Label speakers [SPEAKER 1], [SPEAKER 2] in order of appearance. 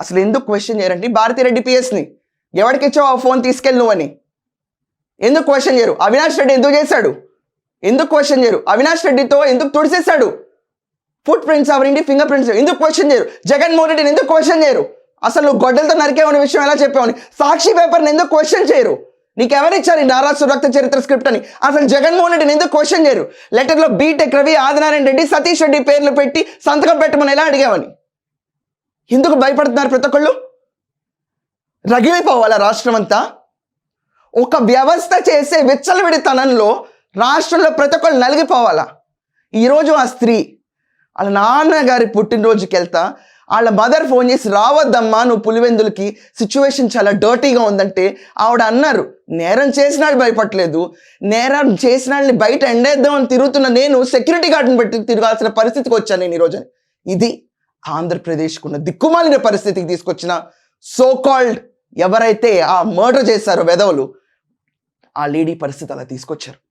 [SPEAKER 1] అసలు ఎందుకు క్వశ్చన్ చేయరంటే భారతిరెడ్డి పిఎస్ని ఎవరికి ఇచ్చావు ఆ ఫోన్ తీసుకెళ్ళి నువ్వని ఎందుకు క్వశ్చన్ చేయరు? అవినాష్ రెడ్డి ఎందుకు చేశాడు? ఎందుకు క్వశ్చన్ చేయరు? అవినాష్ రెడ్డితో ఎందుకు తుడిసేశాడు? ఫుట్ ప్రింట్స్ అవరండి, ఫింగర్ ప్రింట్స్ ఎందుకు క్వశ్చన్ చేయరు? జగన్మోహన్ రెడ్డిని ఎందుకు క్వశ్చన్ చేయరు? అసలు నువ్వు గొడ్డలతో నరికేవని విషయం ఎలా చెప్పావని సాక్షి పేపర్ని ఎందుకు క్వశ్చన్ చేయరు? నీకెవరిచ్చారు ఈ నారాసు రక్త చరిత్ర స్క్రిప్ట్ అని? అసలు జగన్మోహన్ రెడ్డిని ఎందుకు క్వశ్చన్ చేయరు? లెటర్లో బీటెక్ రవి, ఆదినారాయణ రెడ్డి, సతీష్ రెడ్డి పేర్లు పెట్టి సంతకం పెట్టమని ఎలా అడిగావని? ఎందుకు భయపడుతున్నారు ప్రతి ఒక్కళ్ళు? రగిలిపోవాలా రాష్ట్రం అంతా? ఒక వ్యవస్థ చేసే విచ్చలవిడితనంలో రాష్ట్రంలో ప్రతి ఒక్కళ్ళు నలిగిపోవాలా? ఈరోజు ఆ స్త్రీ వాళ్ళ నాన్నగారి పుట్టినరోజుకి వెళ్తా వాళ్ళ మదర్ ఫోన్ చేసి రావద్దమ్మా నువ్వు పులివెందులకి, సిచ్యువేషన్ చాలా డర్టీగా ఉందంటే ఆవిడ అన్నారు నేరం చేసినాడు భయపడలేదు, నేరం చేసిన వాళ్ళని బయట ఎండేద్దామని తిరుగుతున్న నేను సెక్యూరిటీ గార్డుని పెట్టి తిరగాల్సిన పరిస్థితికి వచ్చాను నేను ఈరోజు. ఇది ఆంధ్రప్రదేశ్కున్న దిక్కుమాలిన పరిస్థితికి తీసుకొచ్చిన సో కాల్డ్ ఎవరైతే ఆ మర్డర్ చేశారో వెధవలు, ఆ లేడీ పరిస్థితి అలా తీసుకొచ్చారు.